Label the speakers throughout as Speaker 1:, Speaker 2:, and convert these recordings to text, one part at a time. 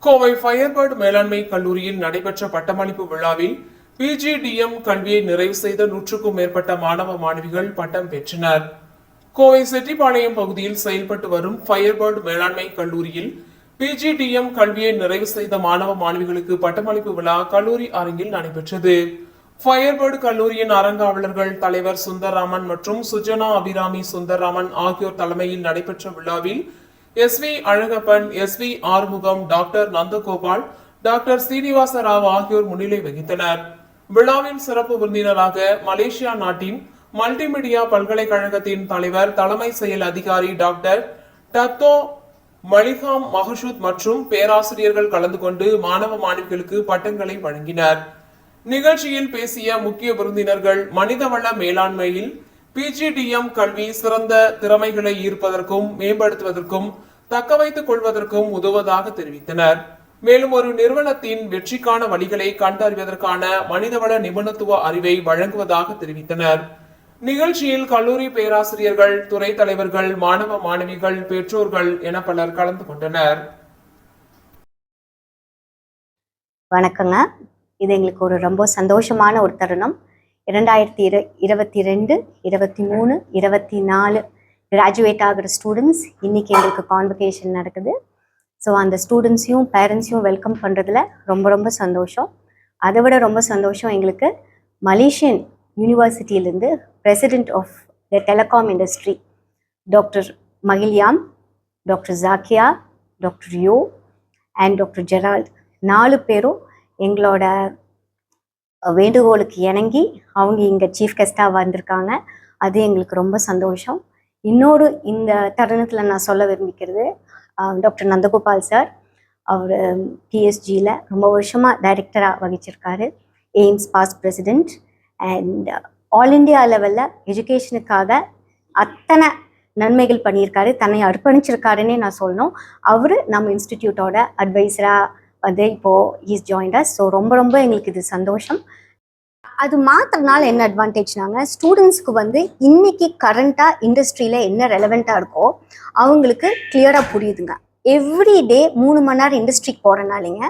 Speaker 1: கோவை ஃபயர்பர்ட் மேலாண்மை கல்லூரியில் நடைபெற்ற பட்டமளிப்பு விழாவில் பிஜிடிஎம் கல்வியை நிறைவு செய்த 100க்கும் மேற்பட்ட மாணவ மாணவிகள் பட்டம் பெற்றனர். கோவை செட்டிப்பாளையம் பகுதியில் செயல்பட்டு வரும் ஃபயர்பர்ட் மேலாண்மை கல்லூரியில் பிஜிடிஎம் கல்வியை நிறைவு செய்த மாணவ மாணவிகளுக்கு பட்டமளிப்பு விழா கல்லூரி அரங்கில் நடைபெற்றது. ஃபயர்பர்ட் கல்லூரியின் அறங்காவலர்கள் தலைவர் சுந்தர்ராமன் மற்றும் சுஜனா அபிராமி சுந்தர்ராமன் ஆகியோர் தலைமையில் நடைபெற்ற விழாவில் SV. Alagappan, SV. Arumugam, doctor Nandagopal, doctor Srinivasa Rao ஆகியோர் முன்னிலை வகித்தனர். விழாவின் சிறப்பு விருந்தினராக மலேசியா நாட்டின் மல்டிமீடியா பல்கலைக்கழகத்தின் தலைவர், தலைமை செயல் அதிகாரி டாக்டர் டத்தோ மலிகாம் மஹசூத் மற்றும் பேராசிரியர்கள் கலந்து கொண்டு மாணவ மாணவிகளுக்கு பட்டங்களை வழங்கினர். நிகழ்ச்சியில் பேசிய முக்கிய விருந்தினர்கள் மனிதவள மேலாண்மையில் பிஜிடிஎம் கல்வி சிறந்த திறமைகளை ஈர்ப்பதற்கும் மேம்படுத்துவதற்கும் தக்க வைத்துக் கொள்வதற்கும் உதவுவதாக தெரிவித்தனர். மேலும் ஒரு நிறுவனத்தின் வெற்றிக்கான வழிகளை கண்டறிவதற்கான மனிதவள நிபுணத்துவ அறிவை வழங்குவதாக தெரிவித்தனர். நிகழ்ச்சியில் கல்லூரி பேராசிரியர்கள், துறை தலைவர்கள், மாணவ மாணவிகள், பெற்றோர்கள் என பலர் கலந்து கொண்டனர்.
Speaker 2: வணக்கங்க. இது எங்களுக்கு ஒரு ரொம்ப சந்தோஷமான ஒரு தருணம். 2022, 23, 24 கிராஜுவேட் ஆகிற ஸ்டூடெண்ட்ஸ் இன்னைக்கு எங்களுக்கு கான்வகேஷன் நடக்குது. ஸோ அந்த ஸ்டூடெண்ட்ஸையும் பேரண்ட்ஸையும் வெல்கம் பண்ணுறதுல ரொம்ப ரொம்ப சந்தோஷம். அதை விட ரொம்ப சந்தோஷம் எங்களுக்கு மலேசியன் யூனிவர்சிட்டியிலேருந்து president of the telecom industry doctor மகில்யாம், doctor Zakia, doctor Yeo and doctor Gerald 4 பேரும் எங்களோட வேண்டுகோளுக்கு இணங்கி அவங்க இங்கே சீஃப் கெஸ்டாக வந்திருக்காங்க. அது எங்களுக்கு ரொம்ப சந்தோஷம். இன்னொரு இந்த தருணத்தில் நான் சொல்ல விரும்பிக்கிறது, டாக்டர் நந்தகோபால் சார், அவர் பிஎஸ்ஜியில் ரொம்ப வருஷமாக டைரக்டராக வகிச்சிருக்காரு, AIMS past president and all India லெவலில் எஜுகேஷனுக்காக அத்தனை நன்மைகள் பண்ணியிருக்காரு, தன்னை அர்ப்பணிச்சிருக்காருன்னே நான் சொல்லணும். அவர் நம்ம இன்ஸ்டிடியூட்டோட அட்வைஸராக வந்து இப்போது இஸ் ஜாயின்ட் அஸ். ஸோ ரொம்ப ரொம்ப எங்களுக்கு இது சந்தோஷம். அது மாத்திரனால என்ன அட்வான்டேஜ்னாங்க, ஸ்டூடெண்ட்ஸ்க்கு வந்து இன்னைக்கு கரண்ட்டாக இண்டஸ்ட்ரியில் என்ன ரெலவெண்ட்டாக இருக்கோ அவங்களுக்கு கிளியராக புரியுதுங்க. எவ்ரி டே 3 மணி நேரம் இண்டஸ்ட்ரிக்கு போகிறனாலிங்க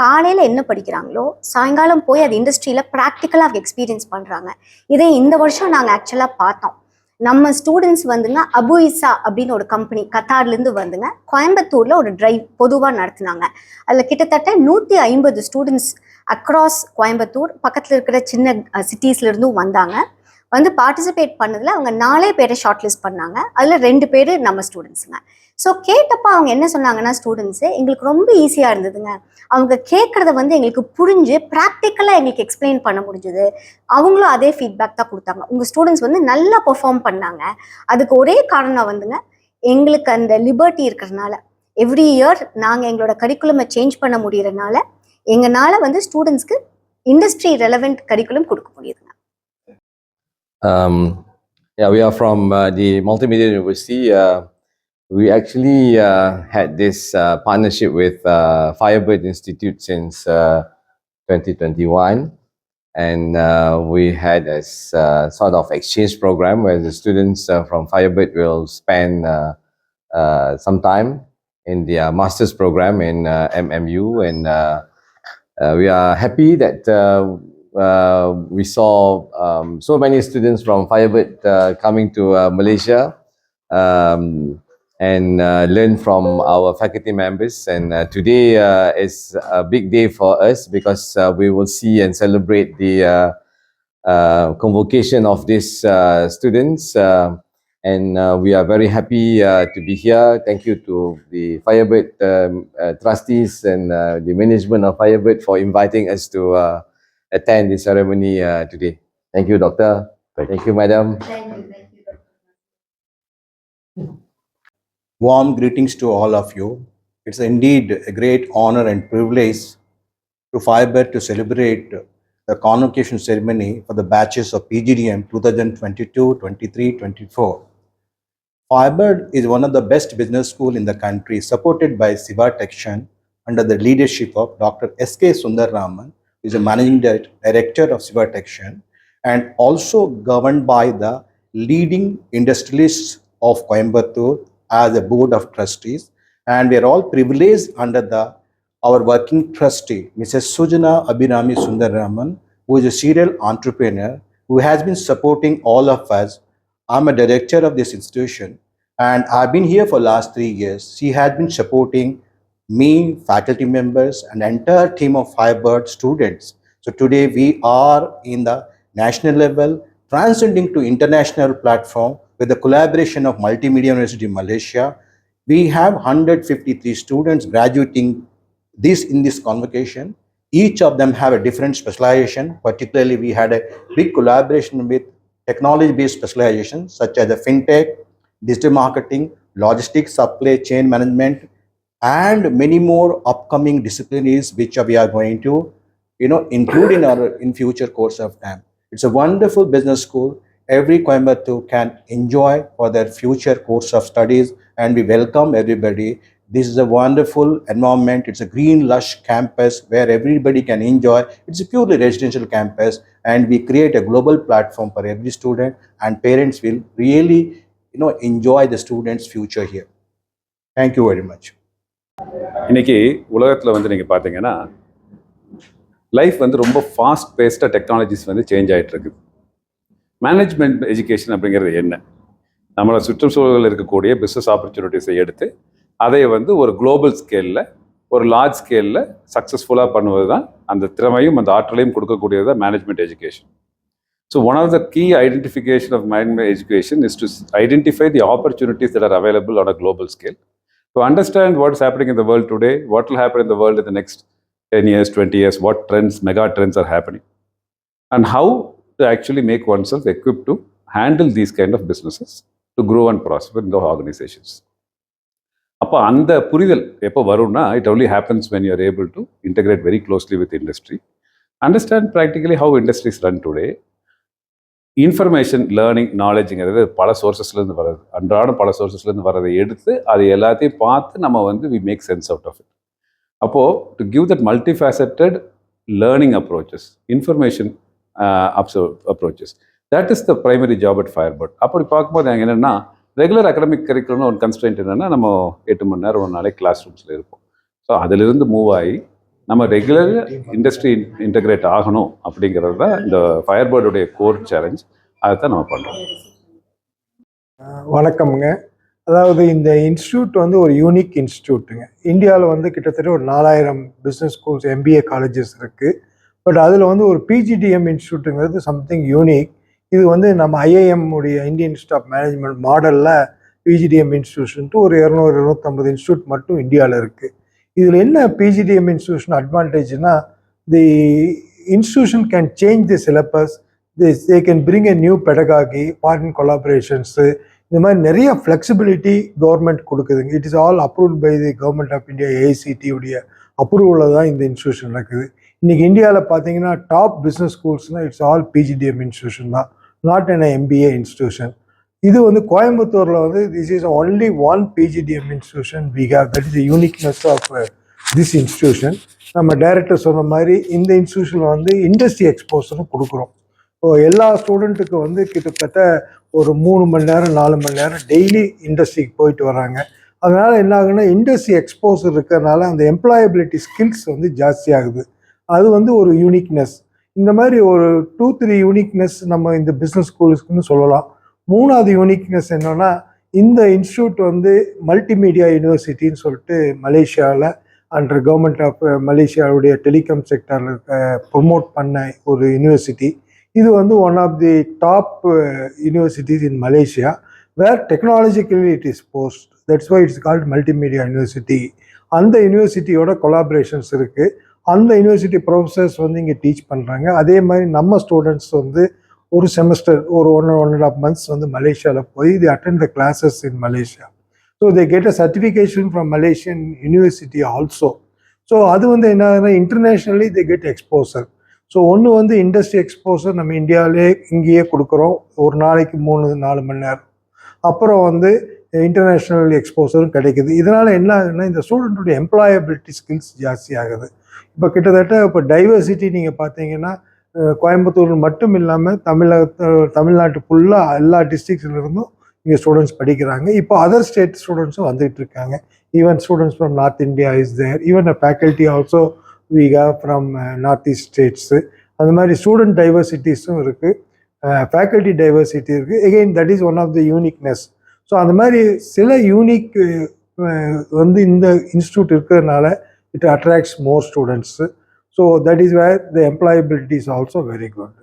Speaker 2: காலையில் என்ன படிக்கிறாங்களோ சாயங்காலம் போய் அது இண்டஸ்ட்ரியில் ப்ராக்டிக்கலாக எக்ஸ்பீரியன்ஸ் பண்ணுறாங்க. இதை இந்த வருஷம் நாங்கள் ஆக்சுவலாக பார்த்தோம். நம்ம ஸ்டூடெண்ட்ஸ் வந்துங்க அபுஇசா அப்படின்னு ஒரு கம்பெனி கத்தார்லேருந்து வந்துங்க கோயம்புத்தூரில் ஒரு டிரைவ் பொதுவாக நடத்தினாங்க. அதில் கிட்டத்தட்ட 150 ஸ்டூடெண்ட்ஸ் அக்ராஸ் கோயம்புத்தூர் பக்கத்தில் இருக்கிற சின்ன சிட்டிஸ்லேருந்தும் வந்தாங்க. வந்து பார்ட்டிசிபேட் பண்ணதில் அவங்க 4 பேரை ஷார்ட் லிஸ்ட் பண்ணாங்க. அதில் 2 பேர் நம்ம ஸ்டூடெண்ட்ஸுங்க. ஸோ கேட்டப்போ அவங்க என்ன சொன்னாங்கன்னா, ஸ்டூடெண்ட்ஸு எங்களுக்கு ரொம்ப ஈஸியாக இருந்ததுங்க, அவங்க கேட்குறத வந்து எங்களுக்கு புரிஞ்சு ப்ராக்டிக்கலாக எங்களுக்கு எக்ஸ்பிளைன் பண்ண முடிஞ்சுது. அவங்களும் அதே ஃபீட்பேக் தான் கொடுத்தாங்க. உங்கள் ஸ்டூடெண்ட்ஸ் வந்து நல்லா பெர்ஃபார்ம் பண்ணாங்க. அதுக்கு ஒரே காரணம் வந்துங்க எங்களுக்கு அந்த லிபர்ட்டி இருக்கிறதுனால, எவ்ரி இயர் நாங்கள் எங்களோட கரிக்குலமை சேஞ்ச் பண்ண முடியறதுனால எங்களால் வந்து ஸ்டூடெண்ட்ஸ்க்கு இண்டஸ்ட்ரி ரெலவெண்ட் கரிக்குலம் கொடுக்க முடியுதுங்க.
Speaker 3: Yeah, we are from the Multimedia University. We actually had this partnership with Firebird Institute since 2021, and we had a sort of exchange program where the students from Firebird will spend some time in their master's program in MMU, and we are happy that we saw so many students from Firebird coming to Malaysia and learn from our faculty members. And today is a big day for us because we will see and celebrate the convocation of these students. And we are very happy to be here. Thank you to the Firebird trustees and the management of Firebird for inviting us to attend the ceremony today. Thank you, Doctor. Thank you, Madam.
Speaker 2: Thank you.
Speaker 4: Warm greetings to all of you. It's indeed a great honor and privilege to Firebird to celebrate the convocation ceremony for the batches of PGDM 2022, 23, 24. Firebird is one of the best business schools in the country, supported by Siva Tekshan under the leadership of Dr. S.K. Sundarraman, who is the managing director of Siva Tekshan, and also governed by the leading industrialists of Coimbatore as a board of trustees, and we are all privileged under the our working trustee, Mrs. Sujana Abhinami Sundararaman, who is a serial entrepreneur who has been supporting all of us. I'm a director of this institution and I've been here for last 3 years. She has been supporting me, faculty members, and the entire team of Firebird students. So today we are in the national level, transcending to international platform with the collaboration of Multimedia University Malaysia. We have 153 students graduating in this convocation. Each of them have a different specialization. Particularly, we had a big collaboration with technology-based specialization such as the fintech, digital marketing, logistics, supply chain management, and many more upcoming disciplines which we are going to include in our in future course of time. It's a wonderful business school. Every Coimbatore can enjoy for their future course of studies, and we welcome everybody. This is a wonderful environment. It's a green lush campus where everybody can enjoy. It's a purely residential campus, and we create a global platform for every student, and parents will really enjoy the students future here. Thank you very much.
Speaker 5: இன்னைக்கு உலகத்தில் வந்து நீங்கள் பார்த்தீங்கன்னா life வந்து ரொம்ப fast பேஸ்டாக technologies வந்து change ஆகிட்டு இருக்குது. மேனேஜ்மெண்ட் எஜுகேஷன் அப்படிங்கிறது என்ன? நம்மளை சுற்றுச்சூழலில் இருக்கக்கூடிய பிஸ்னஸ் ஆப்பர்ச்சுனிட்டிஸை எடுத்து அதை வந்து ஒரு குளோபல் ஸ்கேலில் ஒரு லார்ஜ் ஸ்கேலில் சக்ஸஸ்ஃபுல்லாக பண்ணுவது தான் அந்த திறமையும் அந்த ஆற்றலையும் கொடுக்கக்கூடியது தான் management education. So one of the key identification of management education is to identify the opportunities that are available on a global scale. To understand what is happening in the world today, what will happen in the world in the next 10 years, 20 years, what trends, mega trends are happening, and how to actually make oneself equipped to handle these kind of businesses to grow and prosper in the organizations. அப்போ அந்த புரிதல் எப்போ வரும்னா, it only happens when you are able to integrate very closely with industry, understand practically how industries run today. Information learning நாலேஜுங்கிறது பல சோர்ஸஸ்லேருந்து வர்றது, அன்றாடம் பல சோர்ஸஸ்லேருந்து வர்றதை எடுத்து அதை எல்லாத்தையும் பார்த்து நம்ம வந்து we make sense out of it. அப்போது to give that multifaceted learning approaches, information approaches, that is the primary job at Firebird. அப்படி பார்க்கும்போது நாங்கள் என்னென்னா, ரெகுலர் அகடமிக் கரிக்குலம்னு ஒரு கன்ஸ்ட்ரெயின்ட் என்னென்னா, நம்ம 8 மணி நேரம் ஒரு நாளைக்கு கிளாஸ் ரூம்ஸில் இருப்போம். ஸோ அதிலிருந்து மூவ் ஆகி நம்ம ரெகுலர் இண்டஸ்ட்ரி இன்டகிரேட் ஆகணும் அப்படிங்கிறது தான் இந்த ஃபயர்பர்டுடைய கோர் சேலஞ்ச். அதை தான் நம்ம பண்ணுறோம்.
Speaker 6: வணக்கம்ங்க. அதாவது இந்த இன்ஸ்டியூட் வந்து ஒரு யூனிக் இன்ஸ்டியூட்டுங்க. இந்தியாவில் வந்து கிட்டத்தட்ட ஒரு 4000 பிஸ்னஸ் ஸ்கூல்ஸ், எம்பிஏ காலேஜஸ் இருக்குது. பட் அதில் வந்து ஒரு பிஜிடிஎம் இன்ஸ்டியூட்டுங்கிறது சம்திங் யூனிக். இது வந்து நம்ம ஐஐஎம் உடைய இந்தியன் இன்ஸ்டியூட் ஆஃப் மேனேஜ்மெண்ட் மாடலில் பிஜிடிஎம் இன்ஸ்டியூஷன்ட்டு ஒரு 200-250 இன்ஸ்டியூட் மட்டும் இந்தியாவில் இருக்குது. இதில் என்ன பிஜிடிஎம் இன்ஸ்டியூஷன் அட்வான்டேஜ்னா, the institution can change the syllabus, they can bring a new pedagogy, foreign collaborations, இந்த மாதிரி நிறைய ஃப்ளெக்சிபிலிட்டி கவர்மெண்ட் கொடுக்குதுங்க. It is all approved by the government of India, AICTE உடைய அப்ரூவலில் தான் இந்த இன்ஸ்டியூஷன் இருக்குது. இன்றைக்கி இந்தியாவில் பார்த்தீங்கன்னா டாப் பிஸ்னஸ் ஸ்கூல்ஸ்னால் இட்ஸ் ஆல் பிஜிடிஎம் இன்ஸ்டியூஷன் தான், நாட் அன் எம்பிஏ இன்ஸ்டியூஷன். இது வந்து கோயம்புத்தூரில் வந்து this is only one PGDM institution we have. That is the uniqueness of this institution. நம்ம டைரக்டர் சொன்ன மாதிரி இந்த இன்ஸ்டியூஷனில் வந்து இண்டஸ்ட்ரி எக்ஸ்போசரும் கொடுக்குறோம். ஸோ எல்லா ஸ்டூடெண்ட்டுக்கு வந்து கிட்டத்தட்ட ஒரு 3 மணி நேரம் 4 மணி நேரம் டெய்லி இண்டஸ்ட்ரிக்கு போயிட்டு வராங்க. அதனால் என்ன ஆகுன்னா, இண்டஸ்ட்ரி எக்ஸ்போசர் இருக்கிறதுனால அந்த எம்ப்ளாயபிலிட்டி ஸ்கில்ஸ் வந்து ஜாஸ்தி ஆகுது. அது வந்து ஒரு யூனிக்னஸ். இந்த மாதிரி ஒரு 2-3 யூனிக்னஸ் நம்ம இந்த பிஸ்னஸ் ஸ்கூல்ஸ்க்குன்னு சொல்லலாம். 3வது யூனிக்னஸ் என்னன்னா, இந்த இன்ஸ்டியூட் வந்து மல்டிமீடியா யூனிவர்சிட்டின்னு சொல்லிட்டு மலேசியாவில் அண்டர் கவர்மெண்ட் ஆஃப் மலேசியாவுடைய டெலிகாம் செக்டரில் ப்ரொமோட் பண்ண ஒரு யூனிவர்சிட்டி. இது வந்து one of the top universities in Malaysia where technologically it is post. That's why it's called Multimedia University. அந்த யூனிவர்சிட்டியோட கொலாபரேஷன்ஸ் இருக்குது. அந்த யூனிவர்சிட்டி ப்ரொஃபஸர்ஸ் வந்து இங்கே டீச் பண்ணுறாங்க. அதே மாதிரி நம்ம ஸ்டூடெண்ட்ஸ் வந்து ஒரு செமஸ்டர் ஒரு 1.5 months வந்து மலேசியாவில் போய் the attend the classes in Malaysia. So they get a certification from Malaysian university also. So அது வந்து என்னன்னா, internationally they get exposure. So ஒன்று வந்து இண்டஸ்ட்ரி எக்ஸ்போசர் நம்ம இந்தியாவிலே இங்கேயே கொடுக்குறோம், ஒரு நாளைக்கு 3-4 மணி நேரம். அப்புறம் வந்து இன்டர்நேஷ்னல் எக்ஸ்போசரும் கிடைக்குது. இதனால் என்ன ஆகுதுன்னா, இந்த ஸ்டூடெண்ட்டுடைய எம்ப்ளாயபிலிட்டி ஸ்கில்ஸ் ஜாஸ்தி ஆகுது. இப்போ கிட்டத்தட்ட இப்போ டைவர்சிட்டி நீங்கள் பார்த்தீங்கன்னா, கோயம்புத்தூர் மட்டும் இல்லாமல் தமிழ்நாட்டு ஃபுல்லாக எல்லா டிஸ்ட்ரிக்ஸ்லேருந்தும் இங்கே ஸ்டூடெண்ட்ஸ் படிக்கிறாங்க. இப்போ அதர் ஸ்டேட் ஸ்டூடெண்ட்ஸும் வந்துட்டு இருக்காங்க. Even students from north India is there. Even a faculty also we have from north east states. அந்த மாதிரி ஸ்டூடெண்ட் டைவர்சிட்டிஸும் இருக்குது, ஃபேக்கல்ட்டி டைவர்சிட்டி இருக்குது. Again that is one of the uniqueness. So அந்த மாதிரி சில யூனிக் வந்து இந்த இன்ஸ்டியூட் இருக்கிறதுனால it attracts more students. So that is where the employability is also very good.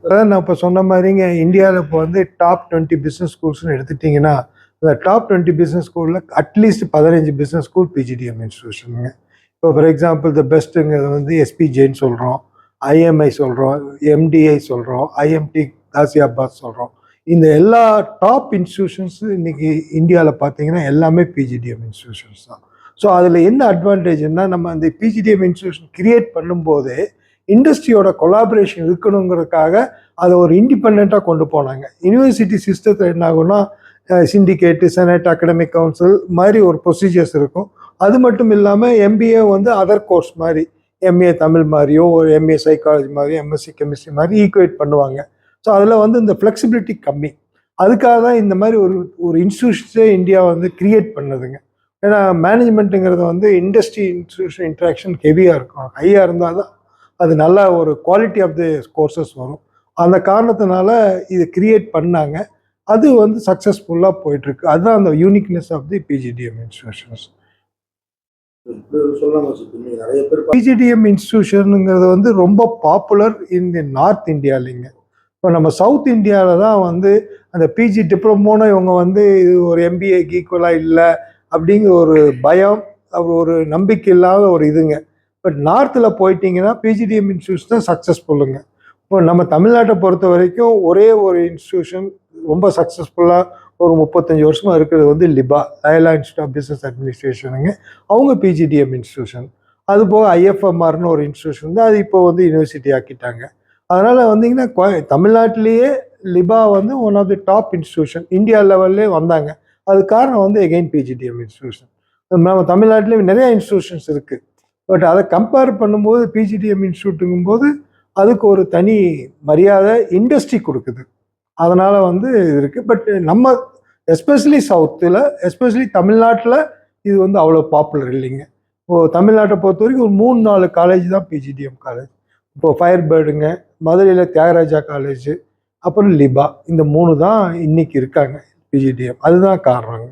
Speaker 6: அதான் நான் இப்போ சொன்ன மாதிரிங்க, இந்தியாவில் இப்போ வந்து டாப் 20 பிஸ்னஸ் ஸ்கூல்ஸ்னு எடுத்துட்டிங்கன்னா, அந்த டாப் 20 பிஸ்னஸ் ஸ்கூலில் அட்லீஸ்ட் 15 பிஸ்னஸ் ஸ்கூல் பிஜிடிஎம் இன்ஸ்டியூஷனுங்க. இப்போ ஃபார் எக்ஸாம்பிள் த பெஸ்ட்டுங்கிறது வந்து எஸ்பி ஜெயின் சொல்கிறோம், ஐஎம்ஐ சொல்கிறோம், எம்டிஐ சொல்கிறோம், ஐஎம்டி காசியாபாத் சொல்கிறோம். இந்த எல்லா டாப் இன்ஸ்டியூஷன்ஸு இன்றைக்கி இந்தியாவில் பார்த்தீங்கன்னா எல்லாமே பிஜிடிஎம் இன்ஸ்டியூஷன்ஸ் தான். ஸோ அதில் என்ன அட்வான்டேஜ்னா, நம்ம அந்த பிஜிடிஎம் இன்ஸ்டியூஷன் கிரியேட் பண்ணும்போதே இண்டஸ்ட்ரியோட கொலாபரேஷன் இருக்கணுங்கிறதுக்காக அதை ஒரு இண்டிபெண்ட்டாக கொண்டு போனாங்க. யூனிவர்சிட்டி சிஸ்டத்தில் என்ன ஆகும்னா, சிண்டிகேட்டு, செனட், அகடமிக் கவுன்சில் மாதிரி ஒரு ப்ரொசீஜர்ஸ் இருக்கும். அது மட்டும் இல்லாமல் எம்பிஏ வந்து அதர் கோர்ஸ் மாதிரி, எம்ஏ தமிழ் மாதிரியோ ஒரு எம்ஏ சைக்காலஜி மாதிரியோ எம்எஸ்சி கெமிஸ்ட்ரி மாதிரி ஈக்குவேட் பண்ணுவாங்க. ஸோ அதில் வந்து இந்த ஃப்ளெக்சிபிலிட்டி கம்மி. அதுக்காக தான் இந்த மாதிரி ஒரு ஒரு இன்ஸ்டியூஷன்ஸே இந்தியா வந்து கிரியேட் பண்ணுதுங்க. ஏன்னா மேனேஜ்மெண்ட்டுங்கிறது வந்து இண்டஸ்ட்ரி இன்ஸ்டியூஷன் இன்ட்ராக்ஷன் ஹெவியாக இருக்கும், ஹையாக இருந்தால் தான் அது நல்ல ஒரு குவாலிட்டி ஆஃப் தி கோர்சஸ் வரும். அந்த காரணத்தினால இது கிரியேட் பண்ணாங்க. அது வந்து சக்ஸஸ்ஃபுல்லாக போயிட்டுருக்கு. அதுதான் அந்த uniqueness of the PGDM institutions. PGDM இன்ஸ்டியூஷனுங்கிறது வந்து ரொம்ப பாப்புலர் இன் தி நார்த் இந்தியாவிலிங்க. இப்போ நம்ம சவுத் இந்தியாவில் தான் வந்து அந்த பிஜி டிப்ளமோன்னு இவங்க வந்து இது ஒரு எம்பிஏக்கு ஈக்குவலாக இல்லை அப்படிங்கிற ஒரு பயம், ஒரு நம்பிக்கை இல்லாத ஒரு இதுங்க. பட் நார்த்தில் போயிட்டீங்கன்னா பிஜிடிஎம் இன்ஸ்டியூஷன் தான் சக்ஸஸ்ஃபுல்லுங்க. இப்போ நம்ம தமிழ்நாட்டை பொறுத்த வரைக்கும் ஒரே ஒரு இன்ஸ்டியூஷன் ரொம்ப சக்ஸஸ்ஃபுல்லாக ஒரு 35 வருஷமாக இருக்கிறது வந்து லிபா, லயோலா இன்ஸ்டியூட் ஆஃப் பிஸ்னஸ் அட்மினிஸ்ட்ரேஷனுங்க. அவங்க பிஜிடிஎம் இன்ஸ்டியூஷன். அது போக ஐஎஃப்எம்ஆர்னு ஒரு இன்ஸ்டியூஷன் வந்து அது இப்போ வந்து யூனிவர்சிட்டி ஆக்கிட்டாங்க. அதனால் வந்தீங்கன்னா தமிழ்நாட்டிலேயே லிபா வந்து one of the top institution India லெவல்லே வந்தாங்க. அது காரணம் வந்து எகெயின் பிஜிடிஎம் இன்ஸ்டியூஷன். நம்ம தமிழ்நாட்டிலேயே நிறைய இன்ஸ்டியூஷன்ஸ் இருக்குது. பட் அதை கம்பேர் பண்ணும்போது பிஜிடிஎம் இன்ஸ்டியூட்டுங்கும் போது அதுக்கு ஒரு தனி மரியாதை இண்டஸ்ட்ரி கொடுக்குது. அதனால் வந்து இருக்குது. பட் நம்ம எஸ்பெஷலி சவுத்தில், எஸ்பெஷலி தமிழ்நாட்டில் இது வந்து அவ்வளோ பாப்புலர் இல்லைங்க. இப்போது தமிழ்நாட்டை பொறுத்த வரைக்கும் ஒரு 3-4 காலேஜ் தான் பிஜிடிஎம் காலேஜ். இப்போது ஃபயர் பேர்டுங்க, மதுரையில் தியாகராஜா காலேஜு, அப்புறம் லிபா, இந்த 3 தான் இன்னைக்கு இருக்காங்க பிஜிடிஎம். அதுதான் காரணங்க.